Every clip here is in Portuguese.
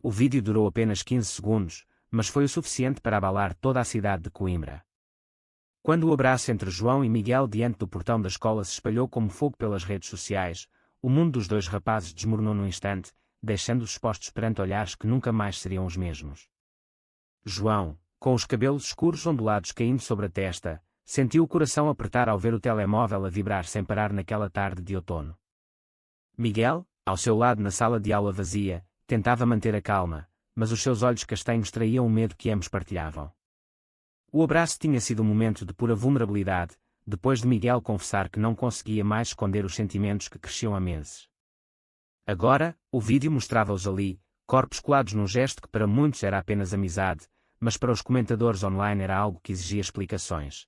O vídeo durou apenas 15 segundos, mas foi o suficiente para abalar toda a cidade de Coimbra. Quando o abraço entre João e Miguel diante do portão da escola se espalhou como fogo pelas redes sociais, o mundo dos dois rapazes desmoronou num instante, deixando-os expostos perante olhares que nunca mais seriam os mesmos. João, com os cabelos escuros ondulados caindo sobre a testa, sentiu o coração apertar ao ver o telemóvel a vibrar sem parar naquela tarde de outono. Miguel, ao seu lado na sala de aula vazia, tentava manter a calma, mas os seus olhos castanhos traíam o medo que ambos partilhavam. O abraço tinha sido um momento de pura vulnerabilidade, depois de Miguel confessar que não conseguia mais esconder os sentimentos que cresciam há meses. Agora, o vídeo mostrava-os ali, corpos colados num gesto que para muitos era apenas amizade, mas para os comentadores online era algo que exigia explicações.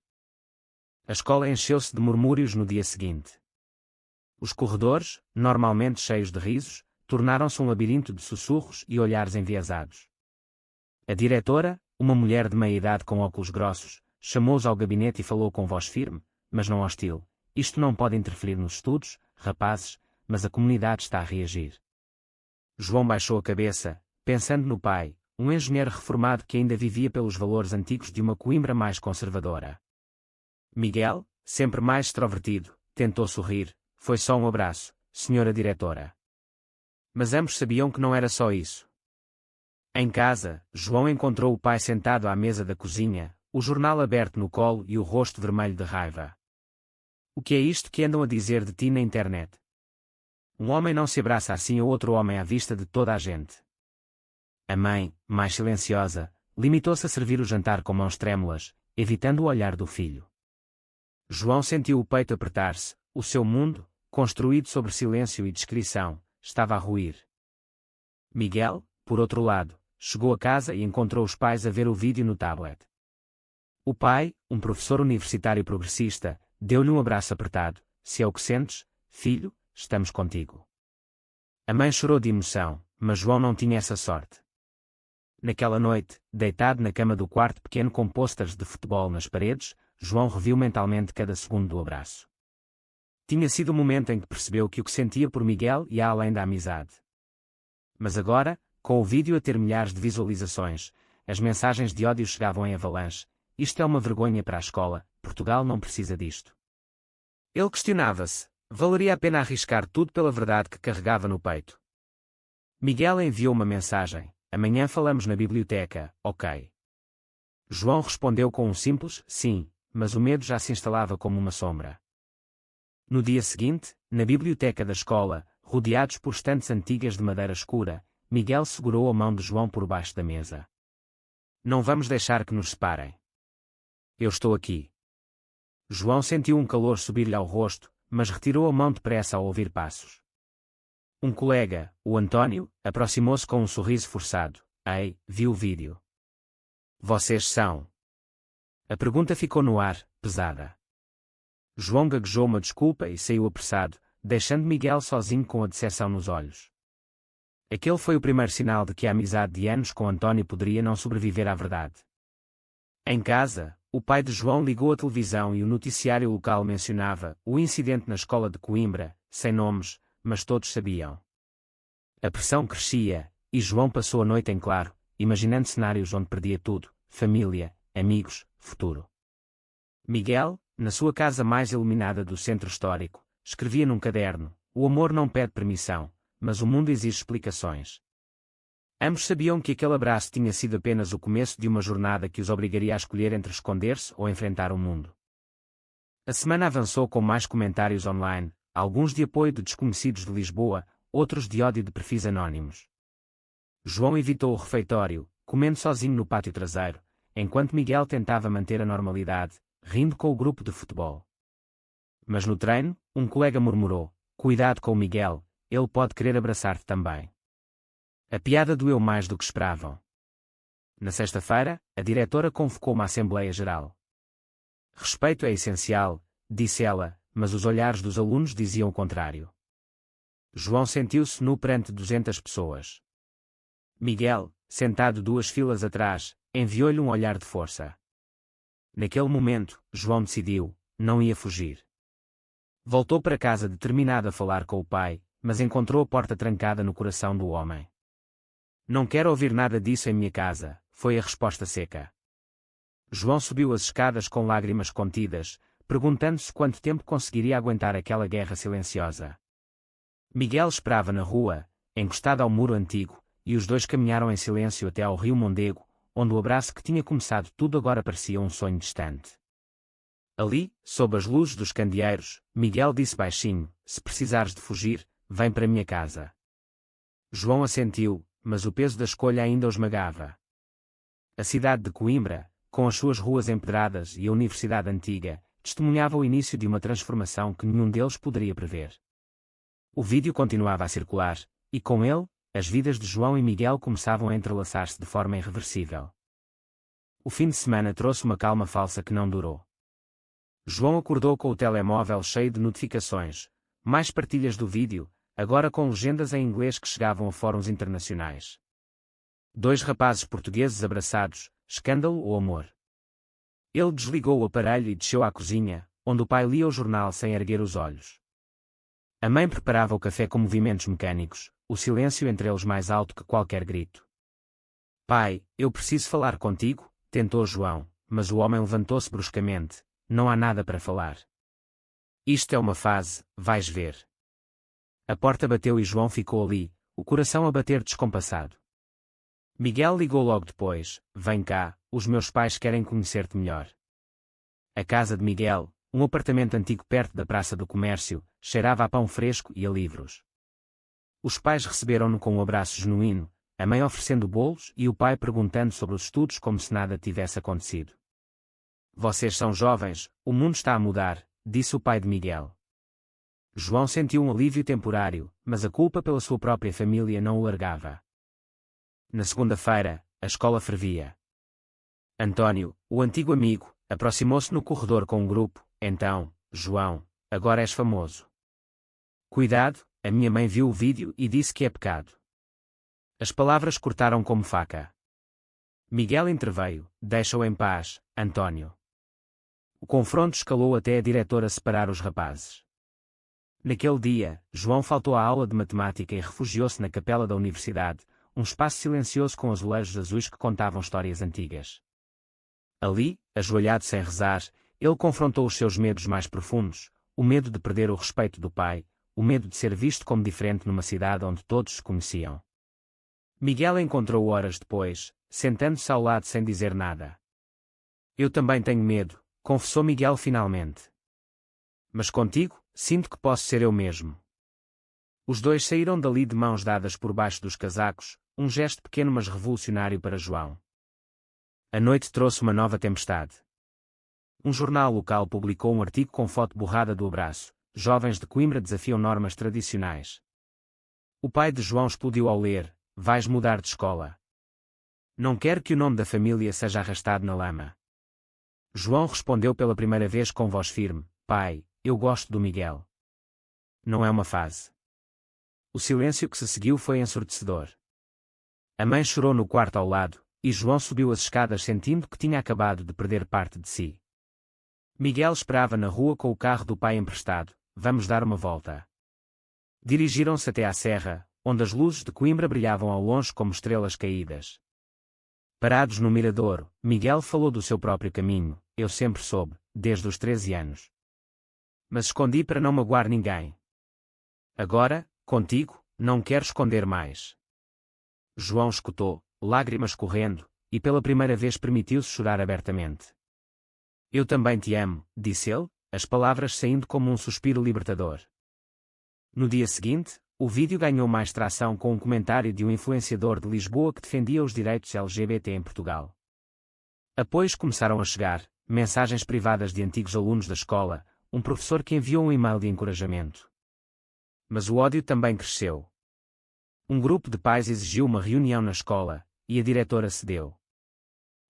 A escola encheu-se de murmúrios no dia seguinte. Os corredores, normalmente cheios de risos, tornaram-se um labirinto de sussurros e olhares enviesados. A diretora, uma mulher de meia-idade com óculos grossos, chamou-os ao gabinete e falou com voz firme, mas não hostil: "Isto não pode interferir nos estudos, rapazes, mas a comunidade está a reagir." João baixou a cabeça, pensando no pai, um engenheiro reformado que ainda vivia pelos valores antigos de uma Coimbra mais conservadora. Miguel, sempre mais extrovertido, tentou sorrir: "Foi só um abraço, senhora diretora." Mas ambos sabiam que não era só isso. Em casa, João encontrou o pai sentado à mesa da cozinha, o jornal aberto no colo e o rosto vermelho de raiva. "O que é isto que andam a dizer de ti na internet? Um homem não se abraça assim a outro homem à vista de toda a gente." A mãe, mais silenciosa, limitou-se a servir o jantar com mãos trêmulas, evitando o olhar do filho. João sentiu o peito apertar-se, o seu mundo, construído sobre silêncio e discrição, estava a ruir. Miguel, por outro lado, chegou a casa e encontrou os pais a ver o vídeo no tablet. O pai, um professor universitário progressista, deu-lhe um abraço apertado: "Se é o que sentes, filho, estamos contigo." A mãe chorou de emoção, mas João não tinha essa sorte. Naquela noite, deitado na cama do quarto pequeno com pôsteres de futebol nas paredes, João reviu mentalmente cada segundo do abraço. Tinha sido o momento em que percebeu que o que sentia por Miguel ia além da amizade. Mas agora, com o vídeo a ter milhares de visualizações, as mensagens de ódio chegavam em avalanche: "Isto é uma vergonha para a escola, Portugal não precisa disto." Ele questionava-se: valeria a pena arriscar tudo pela verdade que carregava no peito? Miguel enviou uma mensagem: "Amanhã falamos na biblioteca, ok?" João respondeu com um simples sim, mas o medo já se instalava como uma sombra. No dia seguinte, na biblioteca da escola, rodeados por estantes antigas de madeira escura, Miguel segurou a mão de João por baixo da mesa. "Não vamos deixar que nos separem. Eu estou aqui." João sentiu um calor subir-lhe ao rosto, mas retirou a mão depressa ao ouvir passos. Um colega, o António, aproximou-se com um sorriso forçado: "Ei, vi o vídeo. Vocês são?" A pergunta ficou no ar, pesada. João gaguejou uma desculpa e saiu apressado, deixando Miguel sozinho com a decepção nos olhos. Aquele foi o primeiro sinal de que a amizade de anos com António poderia não sobreviver à verdade. Em casa, o pai de João ligou a televisão e o noticiário local mencionava o incidente na escola de Coimbra, sem nomes, mas todos sabiam. A pressão crescia, e João passou a noite em claro, imaginando cenários onde perdia tudo: família, amigos, futuro. Miguel, na sua casa mais iluminada do centro histórico, escrevia num caderno: "O amor não pede permissão, mas o mundo exige explicações." Ambos sabiam que aquele abraço tinha sido apenas o começo de uma jornada que os obrigaria a escolher entre esconder-se ou enfrentar o mundo. A semana avançou com mais comentários online, alguns de apoio de desconhecidos de Lisboa, outros de ódio de perfis anónimos. João evitou o refeitório, comendo sozinho no pátio traseiro, enquanto Miguel tentava manter a normalidade, rindo com o grupo de futebol. Mas no treino, um colega murmurou: "Cuidado com o Miguel, ele pode querer abraçar-te também." A piada doeu mais do que esperavam. Na sexta-feira, a diretora convocou uma Assembleia Geral. "Respeito é essencial", disse ela, mas os olhares dos alunos diziam o contrário. João sentiu-se nu perante 200 pessoas. Miguel, sentado 2 filas atrás, enviou-lhe um olhar de força. Naquele momento, João decidiu: não ia fugir. Voltou para casa determinado a falar com o pai, mas encontrou a porta trancada no coração do homem. Não quero ouvir nada disso em minha casa, foi a resposta seca. João subiu as escadas com lágrimas contidas, perguntando-se quanto tempo conseguiria aguentar aquela guerra silenciosa. Miguel esperava na rua, encostado ao muro antigo, e os dois caminharam em silêncio até ao rio Mondego, onde o abraço que tinha começado tudo agora parecia um sonho distante. Ali, sob as luzes dos candeeiros, Miguel disse baixinho: "Se precisares de fugir, vem para minha casa." João assentiu, mas o peso da escolha ainda o esmagava. A cidade de Coimbra, com as suas ruas empedradas e a Universidade Antiga, testemunhava o início de uma transformação que nenhum deles poderia prever. O vídeo continuava a circular, e com ele, as vidas de João e Miguel começavam a entrelaçar-se de forma irreversível. O fim de semana trouxe uma calma falsa que não durou. João acordou com o telemóvel cheio de notificações, mais partilhas do vídeo, agora com legendas em inglês que chegavam a fóruns internacionais. 2 rapazes portugueses abraçados, escândalo ou amor? Ele desligou o aparelho e desceu à cozinha, onde o pai lia o jornal sem erguer os olhos. A mãe preparava o café com movimentos mecânicos, o silêncio entre eles mais alto que qualquer grito. "Pai, eu preciso falar contigo", tentou João, mas o homem levantou-se bruscamente. "Não há nada para falar. Isto é uma fase, vais ver." A porta bateu e João ficou ali, o coração a bater descompassado. Miguel ligou logo depois: "Vem cá, os meus pais querem conhecer-te melhor." A casa de Miguel, um apartamento antigo perto da Praça do Comércio, cheirava a pão fresco e a livros. Os pais receberam-no com um abraço genuíno, a mãe oferecendo bolos e o pai perguntando sobre os estudos como se nada tivesse acontecido. "Vocês são jovens, o mundo está a mudar", disse o pai de Miguel. João sentiu um alívio temporário, mas a culpa pela sua própria família não o largava. Na segunda-feira, a escola fervia. António, o antigo amigo, aproximou-se no corredor com um grupo. "Então, João, agora és famoso. Cuidado, a minha mãe viu o vídeo e disse que é pecado." As palavras cortaram como faca. Miguel interveio: "Deixa-o em paz, António." O confronto escalou até a diretora separar os rapazes. Naquele dia, João faltou à aula de matemática e refugiou-se na capela da universidade, um espaço silencioso com azulejos azuis que contavam histórias antigas. Ali, ajoelhado sem rezar, ele confrontou os seus medos mais profundos, o medo de perder o respeito do pai, o medo de ser visto como diferente numa cidade onde todos se conheciam. Miguel encontrou-o horas depois, sentando-se ao lado sem dizer nada. "Eu também tenho medo", confessou Miguel finalmente. "Mas contigo, sinto que posso ser eu mesmo." Os dois saíram dali de mãos dadas por baixo dos casacos, um gesto pequeno mas revolucionário para João. A noite trouxe uma nova tempestade. Um jornal local publicou um artigo com foto borrada do abraço: "Jovens de Coimbra desafiam normas tradicionais." O pai de João explodiu ao ler: "Vais mudar de escola. Não quero que o nome da família seja arrastado na lama." João respondeu pela primeira vez com voz firme: "Pai, eu gosto do Miguel. Não é uma fase." O silêncio que se seguiu foi ensurdecedor. A mãe chorou no quarto ao lado, e João subiu as escadas sentindo que tinha acabado de perder parte de si. Miguel esperava na rua com o carro do pai emprestado. "Vamos dar uma volta." Dirigiram-se até à serra, onde as luzes de Coimbra brilhavam ao longe como estrelas caídas. Parados no miradouro, Miguel falou do seu próprio caminho: "Eu sempre soube, desde os 13 anos. Mas escondi para não magoar ninguém. Agora, contigo, não quero esconder mais." João escutou, lágrimas correndo, e pela primeira vez permitiu-se chorar abertamente. "Eu também te amo", disse ele, as palavras saindo como um suspiro libertador. No dia seguinte, o vídeo ganhou mais tração com um comentário de um influenciador de Lisboa que defendia os direitos LGBT em Portugal. Apoios começaram a chegar, mensagens privadas de antigos alunos da escola, um professor que enviou um e-mail de encorajamento. Mas o ódio também cresceu. Um grupo de pais exigiu uma reunião na escola, e a diretora cedeu.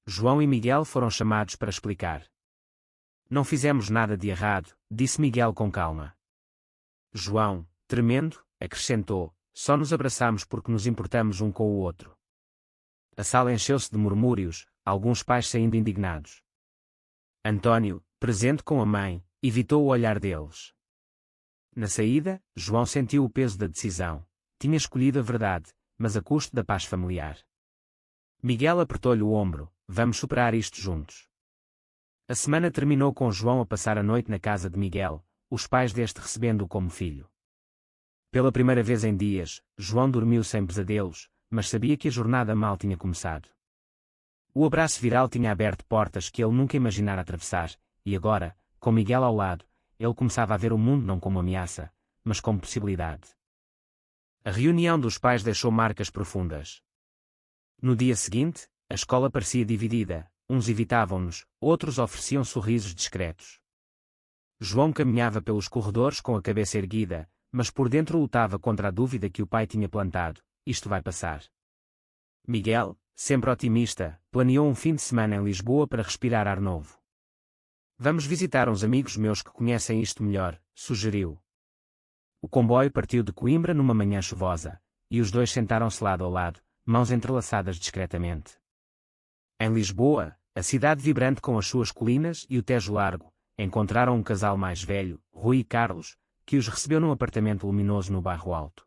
João e Miguel foram chamados para explicar. "Não fizemos nada de errado", disse Miguel com calma. João, tremendo, acrescentou: "Só nos abraçamos porque nos importamos um com o outro." A sala encheu-se de murmúrios, alguns pais saindo indignados. António, presente com a mãe, evitou o olhar deles. Na saída, João sentiu o peso da decisão. Tinha escolhido a verdade, mas a custo da paz familiar. Miguel apertou-lhe o ombro: vamos superar isto juntos. A semana terminou com João a passar a noite na casa de Miguel, os pais deste recebendo-o como filho. Pela primeira vez em dias, João dormiu sem pesadelos, mas sabia que a jornada mal tinha começado. O abraço viral tinha aberto portas que ele nunca imaginara atravessar, e agora, com Miguel ao lado, ele começava a ver o mundo não como ameaça, mas como possibilidade. A reunião dos pais deixou marcas profundas. No dia seguinte, a escola parecia dividida, uns evitavam-nos, outros ofereciam sorrisos discretos. João caminhava pelos corredores com a cabeça erguida, mas por dentro lutava contra a dúvida que o pai tinha plantado: isto vai passar. Miguel, sempre otimista, planeou um fim de semana em Lisboa para respirar ar novo. Vamos visitar uns amigos meus que conhecem isto melhor, sugeriu. O comboio partiu de Coimbra numa manhã chuvosa, e os dois sentaram-se lado a lado, mãos entrelaçadas discretamente. Em Lisboa, a cidade vibrante com as suas colinas e o Tejo largo, encontraram um casal mais velho, Rui e Carlos, que os recebeu num apartamento luminoso no bairro Alto.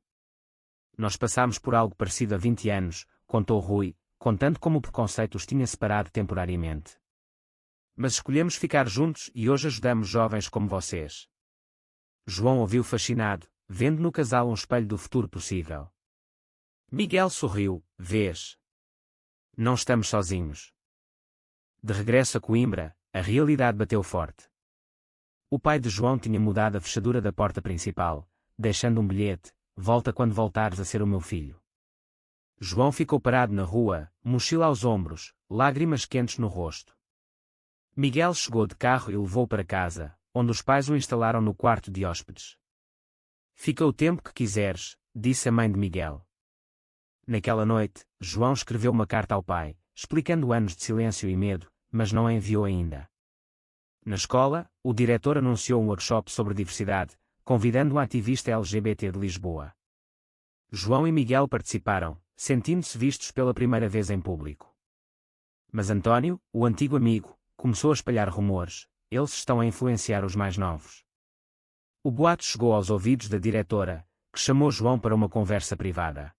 Nós passámos por algo parecido há 20 anos, contou Rui, contando como o preconceito os tinha separado temporariamente. Mas escolhemos ficar juntos e hoje ajudamos jovens como vocês. João ouviu fascinado, vendo no casal um espelho do futuro possível. Miguel sorriu: vês? Não estamos sozinhos. De regresso a Coimbra, a realidade bateu forte. O pai de João tinha mudado a fechadura da porta principal, deixando um bilhete: volta quando voltares a ser o meu filho. João ficou parado na rua, mochila aos ombros, lágrimas quentes no rosto. Miguel chegou de carro e levou para casa, onde os pais o instalaram no quarto de hóspedes. Fica o tempo que quiseres, disse a mãe de Miguel. Naquela noite, João escreveu uma carta ao pai, explicando anos de silêncio e medo, mas não a enviou ainda. Na escola, o diretor anunciou um workshop sobre diversidade, convidando um ativista LGBT de Lisboa. João e Miguel participaram, sentindo-se vistos pela primeira vez em público. Mas António, o antigo amigo, começou a espalhar rumores: eles estão a influenciar os mais novos. O boato chegou aos ouvidos da diretora, que chamou João para uma conversa privada.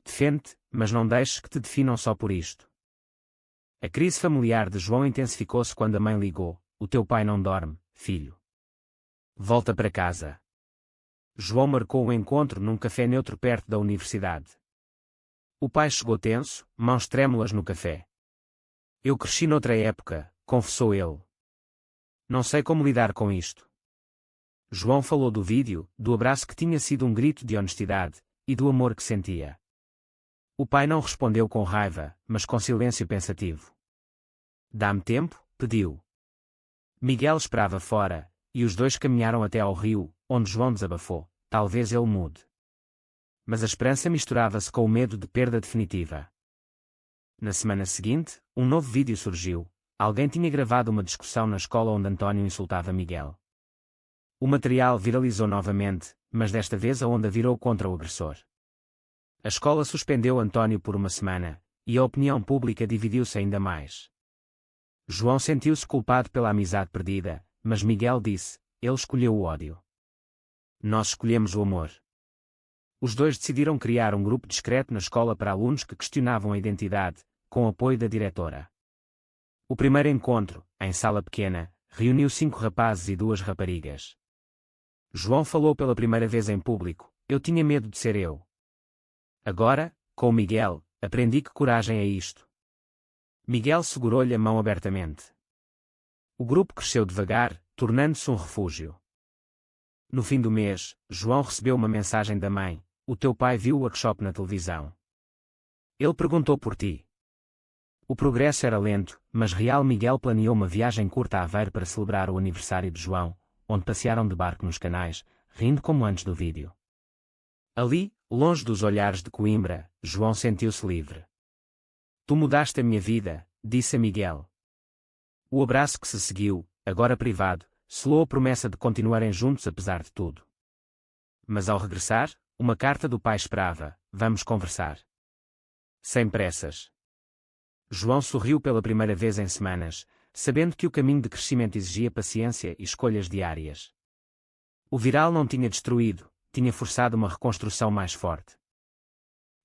Defende-te, mas não deixes que te definam só por isto. A crise familiar de João intensificou-se quando a mãe ligou: o teu pai não dorme, filho. Volta para casa. João marcou um encontro num café neutro perto da universidade. O pai chegou tenso, mãos trêmulas no café. Eu cresci noutra época, confessou ele. Não sei como lidar com isto. João falou do vídeo, do abraço que tinha sido um grito de honestidade, e do amor que sentia. O pai não respondeu com raiva, mas com silêncio pensativo. Dá-me tempo, pediu. Miguel esperava fora, e os dois caminharam até ao rio, onde João desabafou: talvez ele mude. Mas a esperança misturava-se com o medo de perda definitiva. Na semana seguinte, um novo vídeo surgiu. Alguém tinha gravado uma discussão na escola onde António insultava Miguel. O material viralizou novamente, mas desta vez a onda virou contra o agressor. A escola suspendeu António por uma semana, e a opinião pública dividiu-se ainda mais. João sentiu-se culpado pela amizade perdida, mas Miguel disse: ele escolheu o ódio. Nós escolhemos o amor. Os dois decidiram criar um grupo discreto na escola para alunos que questionavam a identidade, com o apoio da diretora. O primeiro encontro, em sala pequena, reuniu 5 rapazes e 2 raparigas. João falou pela primeira vez em público: eu tinha medo de ser eu. Agora, com Miguel, aprendi que coragem é isto. Miguel segurou-lhe a mão abertamente. O grupo cresceu devagar, tornando-se um refúgio. No fim do mês, João recebeu uma mensagem da mãe: o teu pai viu o workshop na televisão. Ele perguntou por ti. O progresso era lento, mas real. Miguel planeou uma viagem curta a Aveiro para celebrar o aniversário de João, onde passearam de barco nos canais, rindo como antes do vídeo. Ali, longe dos olhares de Coimbra, João sentiu-se livre. Tu mudaste a minha vida, disse a Miguel. O abraço que se seguiu, agora privado, selou a promessa de continuarem juntos apesar de tudo. Mas ao regressar, uma carta do pai esperava: vamos conversar. Sem pressas. João sorriu pela primeira vez em semanas, sabendo que o caminho de crescimento exigia paciência e escolhas diárias. O viral não tinha destruído, tinha forçado uma reconstrução mais forte.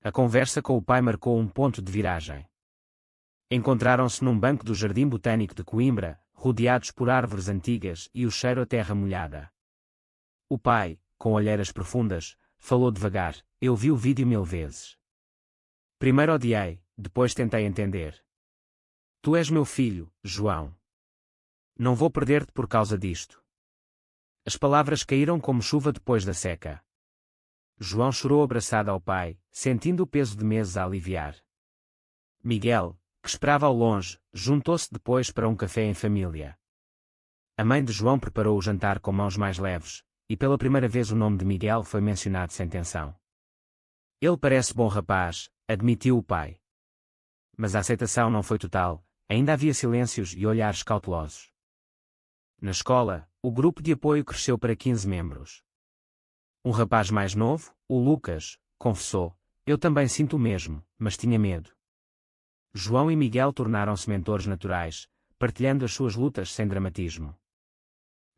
A conversa com o pai marcou um ponto de viragem. Encontraram-se num banco do Jardim Botânico de Coimbra, rodeados por árvores antigas e o cheiro a terra molhada. O pai, com olheiras profundas, falou devagar: "Eu vi o vídeo 1000 vezes. Primeiro odiei, depois tentei entender. Tu és meu filho, João. Não vou perder-te por causa disto." As palavras caíram como chuva depois da seca. João chorou abraçado ao pai, sentindo o peso de meses a aliviar. Miguel, que esperava ao longe, juntou-se depois para um café em família. A mãe de João preparou o jantar com mãos mais leves, e pela primeira vez o nome de Miguel foi mencionado sem tensão. "Ele parece bom rapaz", admitiu o pai. Mas a aceitação não foi total, ainda havia silêncios e olhares cautelosos. Na escola, o grupo de apoio cresceu para 15 membros. Um rapaz mais novo, o Lucas, confessou: "Eu também sinto o mesmo, mas tinha medo." João e Miguel tornaram-se mentores naturais, partilhando as suas lutas sem dramatismo.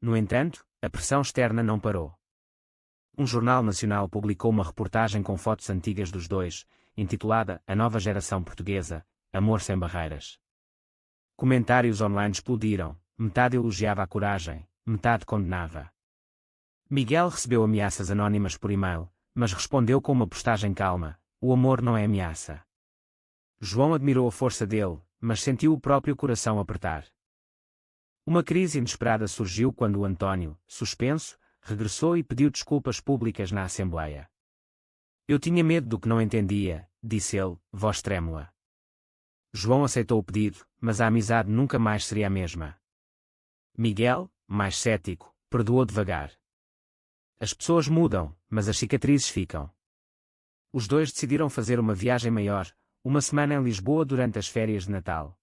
No entanto, a pressão externa não parou. Um jornal nacional publicou uma reportagem com fotos antigas dos dois, intitulada "A Nova Geração Portuguesa, Amor Sem Barreiras." Comentários online explodiram, metade elogiava a coragem, metade condenava. Miguel recebeu ameaças anónimas por e-mail, mas respondeu com uma postagem calma: "O amor não é ameaça." João admirou a força dele, mas sentiu o próprio coração apertar. Uma crise inesperada surgiu quando o António, suspenso, regressou e pediu desculpas públicas na Assembleia. "Eu tinha medo do que não entendia", disse ele, voz trêmula. João aceitou o pedido, mas a amizade nunca mais seria a mesma. Miguel, mais cético, perdoou devagar. As pessoas mudam, mas as cicatrizes ficam. Os dois decidiram fazer uma viagem maior, uma semana em Lisboa durante as férias de Natal.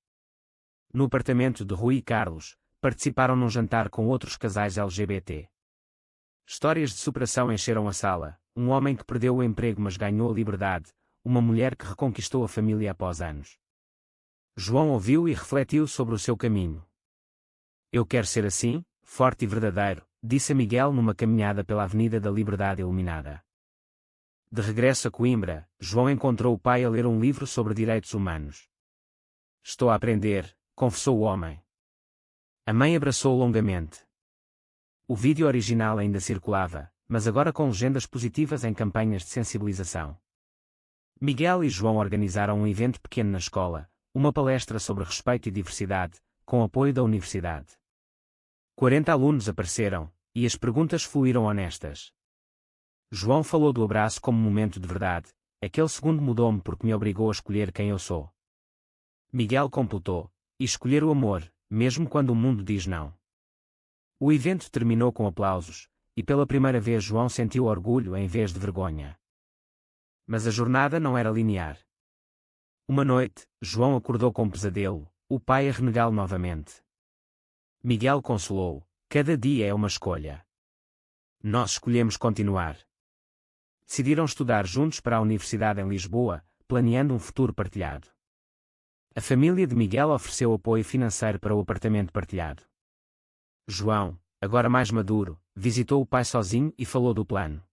No apartamento de Rui e Carlos, participaram num jantar com outros casais LGBT. Histórias de superação encheram a sala: um homem que perdeu o emprego mas ganhou a liberdade, uma mulher que reconquistou a família após anos. João ouviu e refletiu sobre o seu caminho. "Eu quero ser assim, forte e verdadeiro", disse a Miguel numa caminhada pela Avenida da Liberdade iluminada. De regresso a Coimbra, João encontrou o pai a ler um livro sobre direitos humanos. "Estou a aprender", confessou o homem. A mãe abraçou-o longamente. O vídeo original ainda circulava, mas agora com legendas positivas em campanhas de sensibilização. Miguel e João organizaram um evento pequeno na escola, uma palestra sobre respeito e diversidade, com apoio da universidade. 40 alunos apareceram, e as perguntas fluíram honestas. João falou do abraço como momento de verdade: "Aquele segundo mudou-me porque me obrigou a escolher quem eu sou." Miguel completou: "E escolher o amor, mesmo quando o mundo diz não." O evento terminou com aplausos, e pela primeira vez João sentiu orgulho em vez de vergonha. Mas a jornada não era linear. Uma noite, João acordou com um pesadelo, o pai a renegá-lo novamente. Miguel consolou: "Cada dia é uma escolha. Nós escolhemos continuar." Decidiram estudar juntos para a Universidade em Lisboa, planeando um futuro partilhado. A família de Miguel ofereceu apoio financeiro para o apartamento partilhado. João, agora mais maduro, visitou o pai sozinho e falou do plano.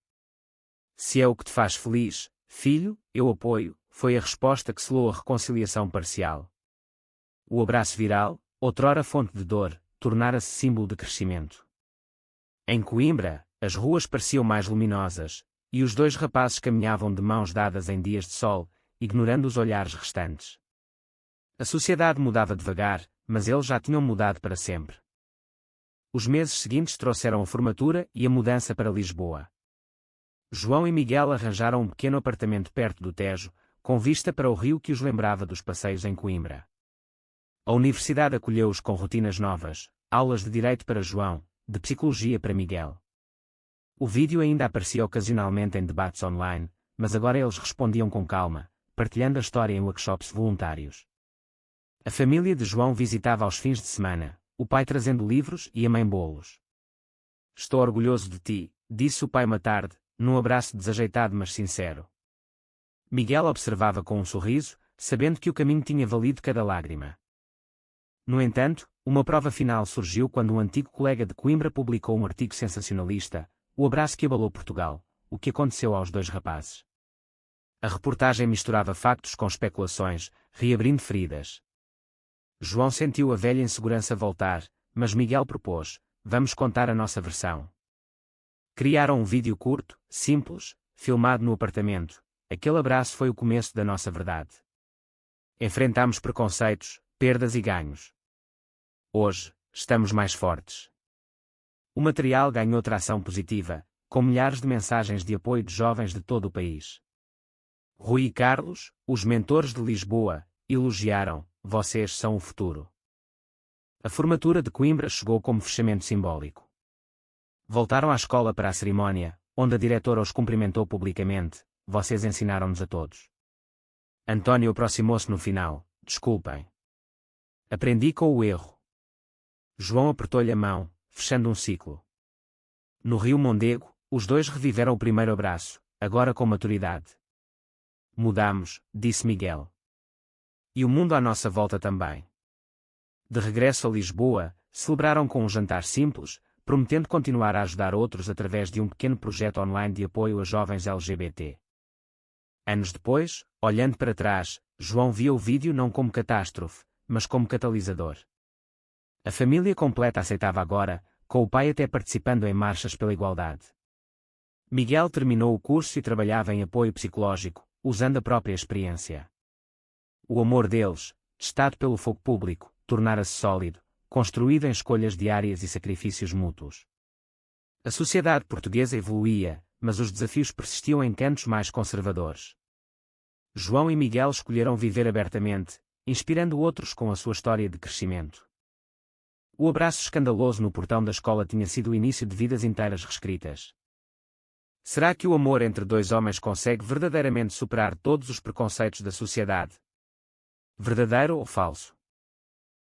"Se é o que te faz feliz, filho, eu apoio", foi a resposta que selou a reconciliação parcial. O abraço viral, outrora fonte de dor, tornara-se símbolo de crescimento. Em Coimbra, as ruas pareciam mais luminosas, e os dois rapazes caminhavam de mãos dadas em dias de sol, ignorando os olhares restantes. A sociedade mudava devagar, mas eles já tinham mudado para sempre. Os meses seguintes trouxeram a formatura e a mudança para Lisboa. João e Miguel arranjaram um pequeno apartamento perto do Tejo, com vista para o rio que os lembrava dos passeios em Coimbra. A universidade acolheu-os com rotinas novas, aulas de direito para João, de psicologia para Miguel. O vídeo ainda aparecia ocasionalmente em debates online, mas agora eles respondiam com calma, partilhando a história em workshops voluntários. A família de João visitava aos fins de semana, o pai trazendo livros e a mãe bolos. "Estou orgulhoso de ti", disse o pai uma tarde, num abraço desajeitado mas sincero. Miguel observava com um sorriso, sabendo que o caminho tinha valido cada lágrima. No entanto, uma prova final surgiu quando um antigo colega de Coimbra publicou um artigo sensacionalista: "O abraço que abalou Portugal, o que aconteceu aos dois rapazes." A reportagem misturava factos com especulações, reabrindo feridas. João sentiu a velha insegurança voltar, mas Miguel propôs: vamos contar a nossa versão. Criaram um vídeo curto, simples, filmado no apartamento. Aquele abraço foi o começo da nossa verdade. Enfrentámos preconceitos, perdas e ganhos. Hoje, estamos mais fortes. O material ganhou tração positiva, com milhares de mensagens de apoio de jovens de todo o país. Rui e Carlos, os mentores de Lisboa, elogiaram: vocês são o futuro. A formatura de Coimbra chegou como fechamento simbólico. Voltaram à escola para a cerimónia, onde a diretora os cumprimentou publicamente: vocês ensinaram-nos a todos. António aproximou-se no final: desculpem. Aprendi com o erro. João apertou-lhe a mão, fechando um ciclo. No Rio Mondego, os dois reviveram o primeiro abraço, agora com maturidade. Mudamos, disse Miguel. E o mundo à nossa volta também. De regresso a Lisboa, celebraram com um jantar simples, prometendo continuar a ajudar outros através de um pequeno projeto online de apoio a jovens LGBT. Anos depois, olhando para trás, João via o vídeo não como catástrofe, mas como catalisador. A família completa aceitava agora, com o pai até participando em marchas pela igualdade. Miguel terminou o curso e trabalhava em apoio psicológico, usando a própria experiência. O amor deles, testado pelo fogo público, tornara-se sólido, construído em escolhas diárias e sacrifícios mútuos. A sociedade portuguesa evoluía, mas os desafios persistiam em cantos mais conservadores. João e Miguel escolheram viver abertamente, inspirando outros com a sua história de crescimento. O abraço escandaloso no portão da escola tinha sido o início de vidas inteiras reescritas. Será que o amor entre dois homens consegue verdadeiramente superar todos os preconceitos da sociedade? Verdadeiro ou falso?